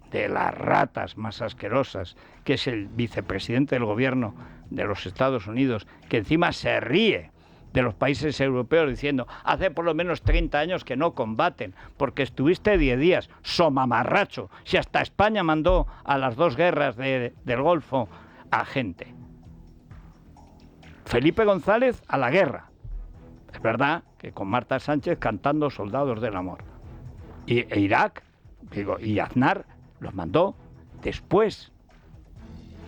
de las ratas más asquerosas, que es el vicepresidente del gobierno de los Estados Unidos, que encima se ríe de los países europeos diciendo, hace por lo menos 30 años que no combaten, porque estuviste 10 días, somamarracho, si hasta España mandó a las 2 guerras del Golfo a gente. Felipe González a la guerra. Es verdad que con Marta Sánchez cantando Soldados del Amor. Y Irak, y Aznar los mandó después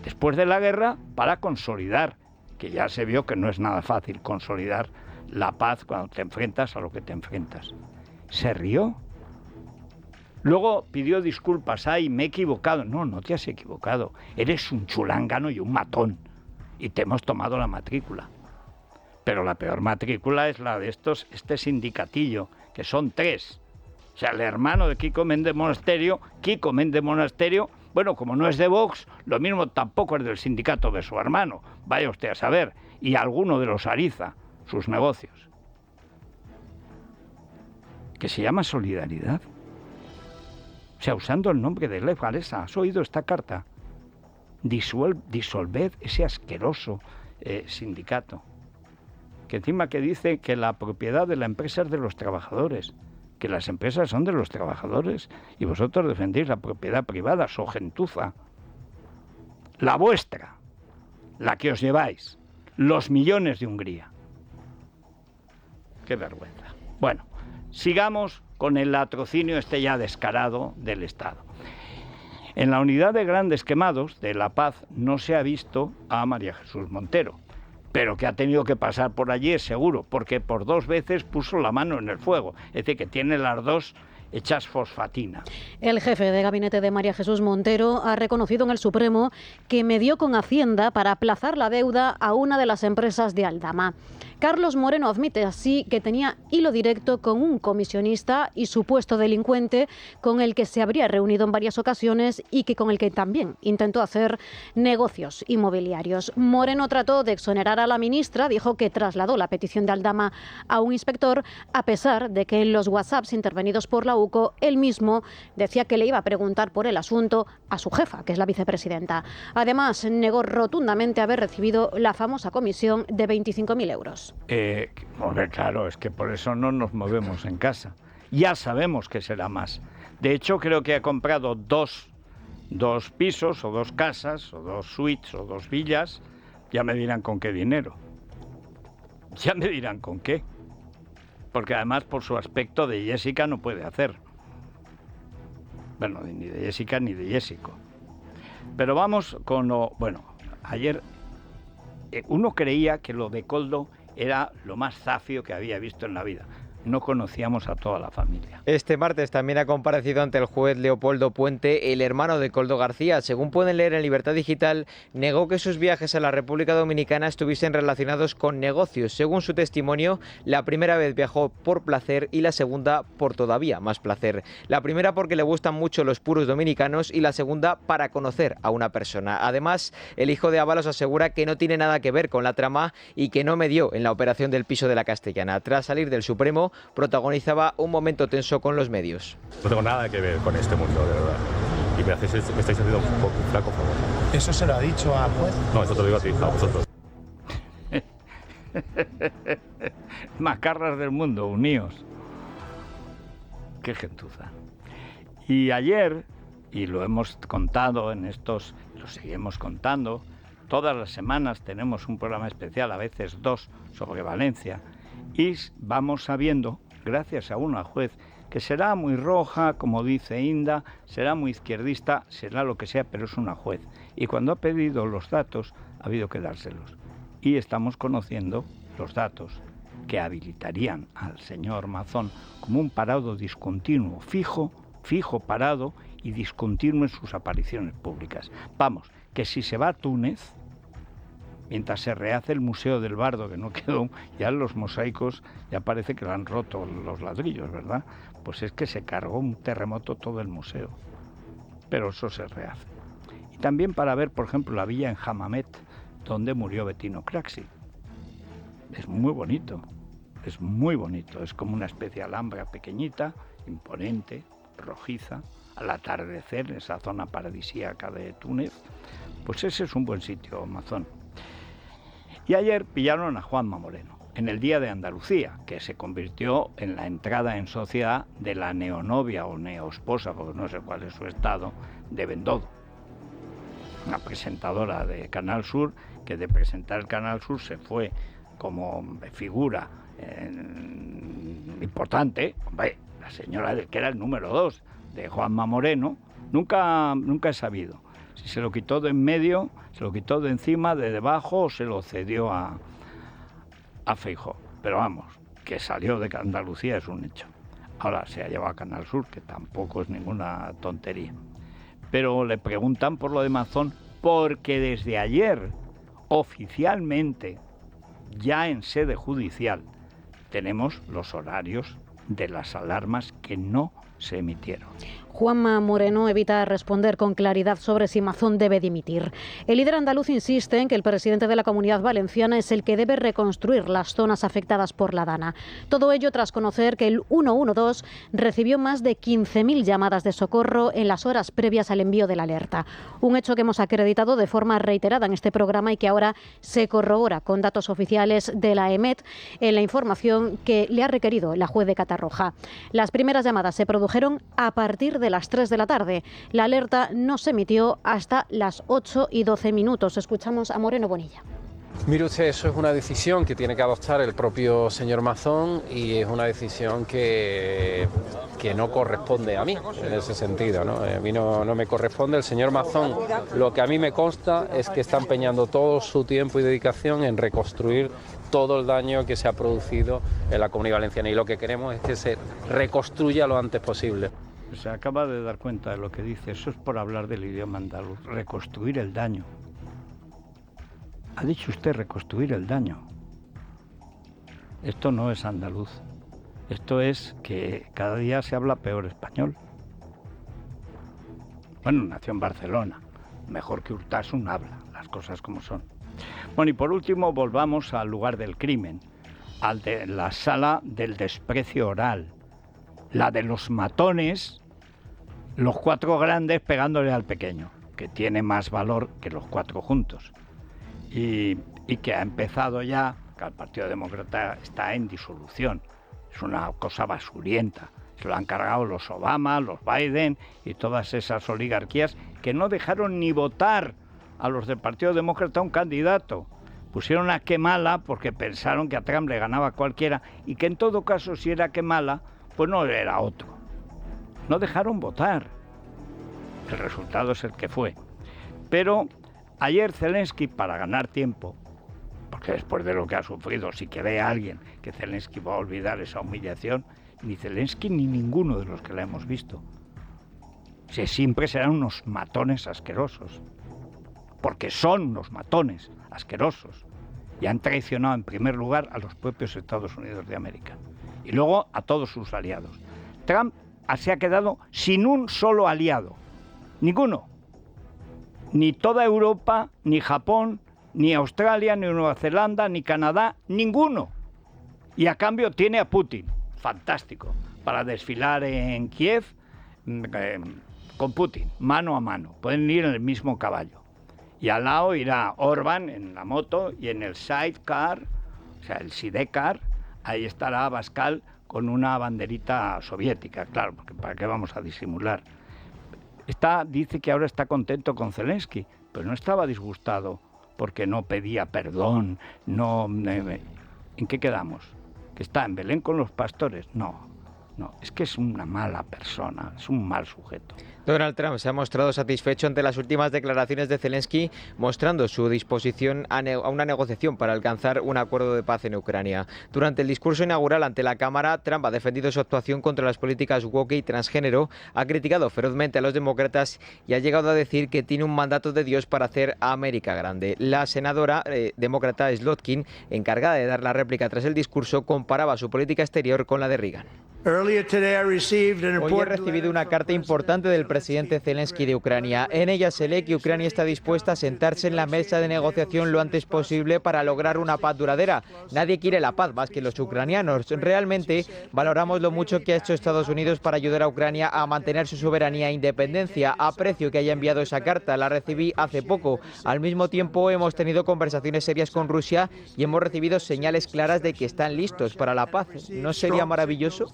de la guerra, para consolidar, que ya se vio que no es nada fácil consolidar la paz cuando te enfrentas a lo que te enfrentas. Se rió. Luego pidió disculpas, ay, me he equivocado. No te has equivocado. Eres un chulángano y un matón. Y te hemos tomado la matrícula. Pero la peor matrícula es la de este sindicatillo, que son 3. O sea, el hermano de Kiko Méndez Monasterio, bueno, como no es de Vox, lo mismo tampoco es del sindicato de su hermano, vaya usted a saber, y alguno de los Ariza, sus negocios. Que se llama Solidaridad. O sea, usando el nombre de Lech Wałęsa. ¿Has oído esta carta? Disolved ese asqueroso sindicato. Que encima que dice que la propiedad de la empresa es de los trabajadores, que las empresas son de los trabajadores y vosotros defendéis la propiedad privada, so gentuza. La vuestra, la que os lleváis, los millones de Hungría. Qué vergüenza. Bueno, sigamos con el latrocinio ya descarado del Estado. En la unidad de grandes quemados de La Paz no se ha visto a María Jesús Montero, pero que ha tenido que pasar por allí es seguro, porque por 2 veces puso la mano en el fuego, es decir, que tiene las dos hechas fosfatina. El jefe de gabinete de María Jesús Montero ha reconocido en el Supremo que medió con Hacienda para aplazar la deuda a una de las empresas de Aldama. Carlos Moreno admite así que tenía hilo directo con un comisionista y supuesto delincuente con el que se habría reunido en varias ocasiones y que con el que también intentó hacer negocios inmobiliarios. Moreno trató de exonerar a la ministra, dijo que trasladó la petición de Aldama a un inspector, a pesar de que en los WhatsApps intervenidos por la UCO, él mismo decía que le iba a preguntar por el asunto a su jefa, que es la vicepresidenta. Además, negó rotundamente haber recibido la famosa comisión de 25.000 euros. Hombre, claro, es que por eso no nos movemos en casa. Ya sabemos que será más. De hecho, creo que ha comprado dos pisos, o 2 casas, o 2 suites, o 2 villas. Ya me dirán con qué dinero. Ya me dirán con qué. Porque además, por su aspecto de Jessica, no puede hacer. Bueno, ni de Jessica ni de Jessico. Pero vamos con lo... Bueno, ayer uno creía que lo de Koldo era lo más zafio que había visto en la vida. No conocíamos a toda la familia. Este martes también ha comparecido ante el juez Leopoldo Puente, el hermano de Koldo García. Según pueden leer en Libertad Digital, negó que sus viajes a la República Dominicana estuviesen relacionados con negocios. Según su testimonio, la primera vez viajó por placer y la segunda por todavía más placer. La primera porque le gustan mucho los puros dominicanos y la segunda para conocer a una persona. Además, el hijo de Ábalos asegura que no tiene nada que ver con la trama y que no medió en la operación del piso de la Castellana. Tras salir del Supremo, protagonizaba un momento tenso con los medios. No tengo nada que ver con este mundo, de verdad. Y me estáis haciendo un poco un flaco favor. ¿Eso se lo ha dicho al juez? No, eso te lo digo a ti, a vosotros. Macarras del mundo, uníos. Qué gentuza. Y ayer, y lo hemos contado en estos, lo seguimos contando, todas las semanas tenemos un programa especial, a veces 2, sobre Valencia. Y vamos sabiendo, gracias a una juez, que será muy roja, como dice Inda, será muy izquierdista, será lo que sea, pero es una juez. Y cuando ha pedido los datos, ha habido que dárselos. Y estamos conociendo los datos que habilitarían al señor Mazón como un parado discontinuo, fijo, parado y discontinuo en sus apariciones públicas. Vamos, que si se va a Túnez, mientras se rehace el Museo del Bardo, que no quedó, ya los mosaicos, ya parece que le han roto los ladrillos, ¿verdad? Pues es que se cargó un terremoto todo el museo. Pero eso se rehace. Y también para ver, por ejemplo, la villa en Hammamet, donde murió Bettino Craxi. Es muy bonito, es muy bonito. Es como una especie de alhambra pequeñita, imponente, rojiza, al atardecer, en esa zona paradisíaca de Túnez. Pues ese es un buen sitio, Mazón. Y ayer pillaron a Juanma Moreno, en el Día de Andalucía, que se convirtió en la entrada en sociedad de la neonovia o neoesposa, porque no sé cuál es su estado, de Bendodo. Una presentadora de Canal Sur, que de presentar el Canal Sur se fue como figura importante. Hombre, la señora que era el número 2 de Juanma Moreno, nunca he sabido si se lo quitó de en medio, se lo quitó de encima, de debajo, o se lo cedió a Feijóo. Pero vamos, que salió de Andalucía es un hecho. Ahora se ha llevado a Canal Sur, que tampoco es ninguna tontería. Pero le preguntan por lo de Mazón, porque desde ayer, oficialmente, ya en sede judicial, tenemos los horarios de las alarmas que no se emitieron. Juanma Moreno evita responder con claridad sobre si Mazón debe dimitir. El líder andaluz insiste en que el presidente de la Comunidad Valenciana es el que debe reconstruir las zonas afectadas por la Dana. Todo ello tras conocer que el 112 recibió más de 15.000 llamadas de socorro en las horas previas al envío de la alerta. Un hecho que hemos acreditado de forma reiterada en este programa y que ahora se corrobora con datos oficiales de la EMET en la información que le ha requerido la juez de Catarroja. Las primeras llamadas se produjeron a partir de las 3 de la tarde. La alerta no se emitió hasta las 8:12. Escuchamos a Moreno Bonilla. Mire usted, eso es una decisión que tiene que adoptar el propio señor Mazón y es una decisión que no corresponde a mí en ese sentido, ¿no? A mí no me corresponde. El señor Mazón, lo que a mí me consta es que está empeñando todo su tiempo y dedicación en reconstruir todo el daño que se ha producido en la Comunidad Valenciana y lo que queremos es que se reconstruya lo antes posible. Se acaba de dar cuenta de lo que dice, eso es por hablar del idioma andaluz, reconstruir el daño. Ha dicho usted reconstruir el daño. Esto no es andaluz. Esto es que cada día se habla peor español. Bueno, nació en Barcelona. Mejor que Urtasun habla, las cosas como son. Bueno, y por último volvamos al lugar del crimen, al de la sala del desprecio oral. La de los matones, los 4 grandes pegándole al pequeño, que tiene más valor que los 4 juntos. Y que ha empezado ya, que el Partido Demócrata está en disolución. Es una cosa basurienta. Se lo han cargado los Obama, los Biden y todas esas oligarquías que no dejaron ni votar a los del Partido Demócrata un candidato. Pusieron a Kamala porque pensaron que a Trump le ganaba cualquiera y que en todo caso si era Kamala, pues no era otro. No dejaron votar. El resultado es el que fue. Pero ayer Zelensky, para ganar tiempo, porque después de lo que ha sufrido, si cree alguien que Zelensky va a olvidar esa humillación, ni Zelensky ni ninguno de los que la hemos visto. Siempre serán unos matones asquerosos. Porque son unos matones asquerosos. Y han traicionado en primer lugar a los propios Estados Unidos de América. Y luego a todos sus aliados. Trump se ha quedado sin un solo aliado. Ninguno. Ni toda Europa, ni Japón, ni Australia, ni Nueva Zelanda, ni Canadá, ninguno. Y a cambio tiene a Putin, fantástico, para desfilar en Kiev con Putin, mano a mano. Pueden ir en el mismo caballo. Y al lado irá Orbán en la moto y en el sidecar, o sea, el sidecar, ahí estará Abascal con una banderita soviética, claro, porque ¿para qué vamos a disimular? Dice que ahora está contento con Zelensky, pero no estaba disgustado porque no pedía perdón, ¿en qué quedamos? ¿Que está en Belén con los pastores? No, es que es una mala persona, es un mal sujeto. Donald Trump se ha mostrado satisfecho ante las últimas declaraciones de Zelensky, mostrando su disposición a una negociación para alcanzar un acuerdo de paz en Ucrania. Durante el discurso inaugural ante la Cámara, Trump ha defendido su actuación contra las políticas woke y transgénero, ha criticado ferozmente a los demócratas y ha llegado a decir que tiene un mandato de Dios para hacer a América grande. La senadora demócrata Slotkin, encargada de dar la réplica tras el discurso, comparaba su política exterior con la de Reagan. Hoy he recibido una carta importante del presidente Zelensky de Ucrania. En ella se lee que Ucrania está dispuesta a sentarse en la mesa de negociación lo antes posible para lograr una paz duradera. Nadie quiere la paz más que los ucranianos. Realmente valoramos lo mucho que ha hecho Estados Unidos para ayudar a Ucrania a mantener su soberanía e independencia. Aprecio que haya enviado esa carta, la recibí hace poco. Al mismo tiempo hemos tenido conversaciones serias con Rusia y hemos recibido señales claras de que están listos para la paz. ¿No sería maravilloso?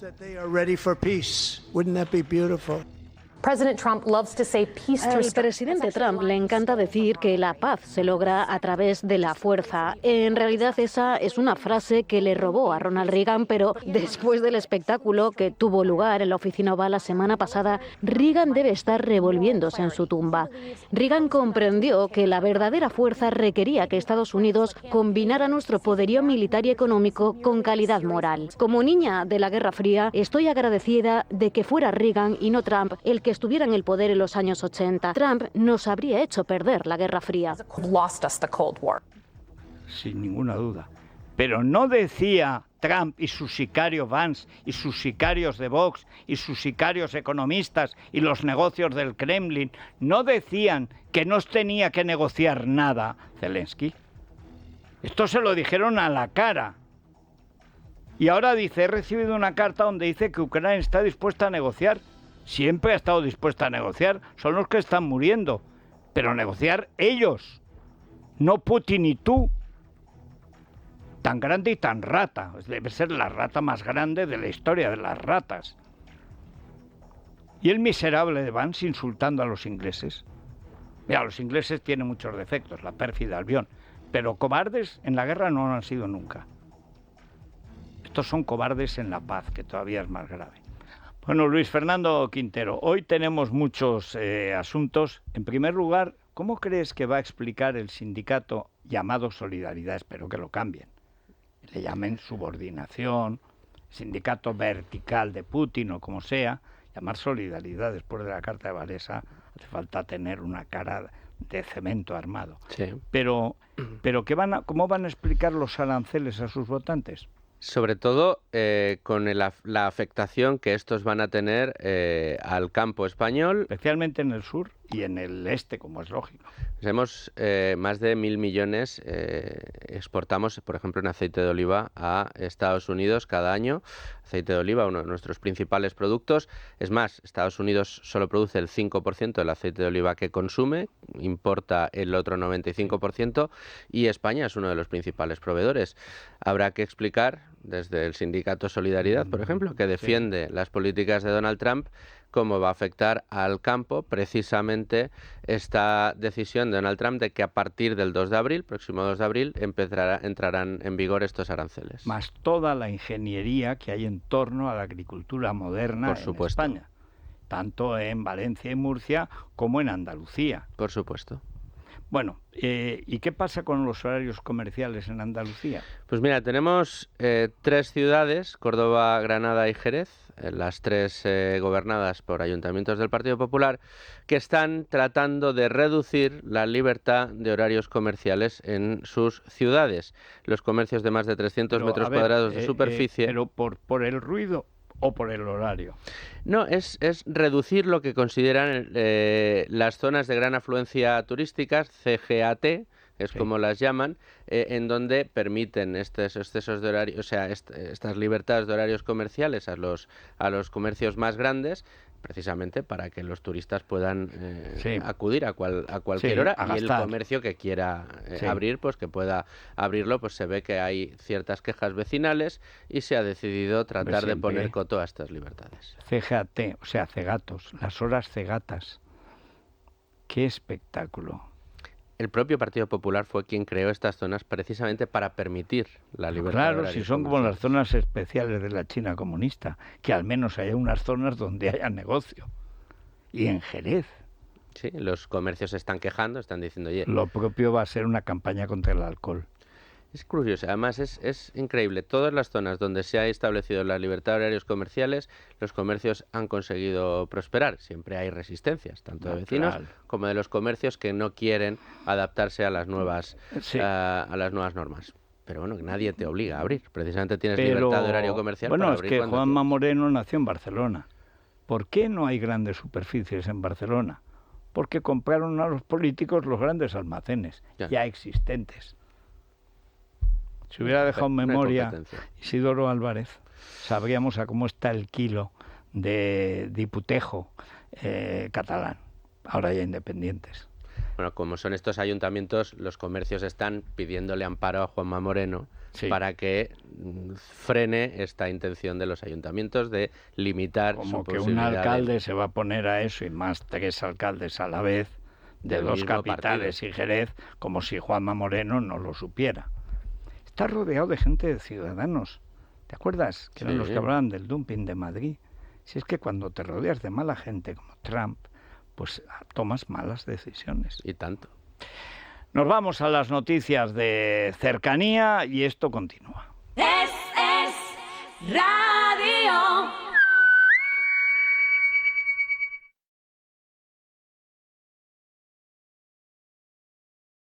Al presidente Trump le encanta decir que la paz se logra a través de la fuerza. En realidad esa es una frase que le robó a Ronald Reagan, pero después del espectáculo que tuvo lugar en la oficina Oval la semana pasada, Reagan debe estar revolviéndose en su tumba. Reagan comprendió que la verdadera fuerza requería que Estados Unidos combinara nuestro poderío militar y económico con calidad moral. Como niña de la Guerra Fría, estoy agradecida de que fuera Reagan y no Trump el que estuviera en el poder en los años 80. Trump nos habría hecho perder la Guerra Fría. Sin ninguna duda. Pero no decía Trump y su sicario Vance y sus sicarios de Vox y sus sicarios economistas y los negocios del Kremlin, no decían que no tenía que negociar nada Zelensky. Esto se lo dijeron a la cara. Y ahora dice, he recibido una carta donde dice que Ucrania está dispuesta a negociar. Siempre ha estado dispuesta a negociar, son los que están muriendo. Pero negociar ellos, no Putin y tú. Tan grande y tan rata. Debe ser la rata más grande de la historia de las ratas. Y el miserable de Vance insultando a los ingleses. Mira, los ingleses tienen muchos defectos, la pérfida Albión. pero cobardes en la guerra no lo han sido nunca. Estos son cobardes en la paz, que todavía es más grave. Bueno, Luis Fernando Quintero, hoy tenemos muchos asuntos. En primer lugar, ¿cómo crees que va a explicar el sindicato llamado Solidaridad? Espero que lo cambien. Le llamen subordinación, sindicato vertical de Putin o como sea. Llamar Solidaridad después de la Carta de Varesa hace falta tener una cara de cemento armado. Sí. Pero ¿cómo van a explicar los aranceles a sus votantes? Sobre todo con la afectación que estos van a tener al campo español. Especialmente en el sur y en el este, como es lógico. Tenemos más de 1.000 millones, exportamos, por ejemplo, en aceite de oliva a Estados Unidos cada año. Aceite de oliva, uno de nuestros principales productos. Es más, Estados Unidos solo produce el 5% del aceite de oliva que consume, importa el otro 95%, y España es uno de los principales proveedores. Habrá que explicar, desde el sindicato Solidaridad, por ejemplo, que defiende las políticas de Donald Trump, cómo va a afectar al campo precisamente esta decisión de Donald Trump de que a partir del 2 de abril, próximo 2 de abril, entrarán en vigor estos aranceles. Más toda la ingeniería que hay en torno a la agricultura moderna Por supuesto. en España, tanto en Valencia y Murcia como en Andalucía. Por supuesto. Bueno, ¿y qué pasa con los horarios comerciales en Andalucía? Pues mira, tenemos 3 ciudades, Córdoba, Granada y Jerez, las 3 gobernadas por ayuntamientos del Partido Popular, que están tratando de reducir la libertad de horarios comerciales en sus ciudades. Los comercios de más de 300 metros cuadrados de superficie... pero por el ruido o por el horario. No, es reducir lo que consideran las zonas de gran afluencia turísticas, CGAT, es como las llaman, en donde permiten estos excesos de horario, o sea, estas libertades de horarios comerciales a los comercios más grandes, precisamente para que los turistas puedan acudir a cualquier hora, y el comercio que quiera abrir, pues que pueda abrirlo. Pues se ve que hay ciertas quejas vecinales y se ha decidido tratar de poner coto a estas libertades. CGAT, o sea, cegatos, las horas cegatas. ¡Qué espectáculo! El propio Partido Popular fue quien creó estas zonas precisamente para permitir la libertad. Claro, si son como las zonas especiales de la China comunista, que al menos haya unas zonas donde haya negocio. Y en Jerez. Sí, los comercios se están quejando, están diciendo, oye... Lo propio va a ser una campaña contra el alcohol. Es curioso, además es increíble. Todas las zonas donde se ha establecido la libertad de horarios comerciales, los comercios han conseguido prosperar. Siempre hay resistencias, tanto de vecinos como de los comercios que no quieren adaptarse a las nuevas, a las nuevas normas. Pero bueno, nadie te obliga a abrir. Precisamente tienes libertad de horario comercial para abrir. Bueno, es que Juanma Moreno nació en Barcelona. ¿Por qué no hay grandes superficies en Barcelona? Porque compraron a los políticos los grandes almacenes ya existentes. Si hubiera dejado en memoria Isidoro Álvarez, sabríamos a cómo está el kilo de diputejo catalán, ahora ya independientes. Bueno, como son estos ayuntamientos, los comercios están pidiéndole amparo a Juanma Moreno para que frene esta intención de los ayuntamientos de limitar como que un alcalde se va a poner a eso, y más 3 alcaldes a la vez de 2 capitales y Jerez, como si Juanma Moreno no lo supiera. Está rodeado de gente de Ciudadanos. ¿Te acuerdas? Que eran los que hablaban del dumping de Madrid. Si es que cuando te rodeas de mala gente como Trump, pues tomas malas decisiones. Y tanto. Nos vamos a las noticias de cercanía y esto continúa. Es Radio.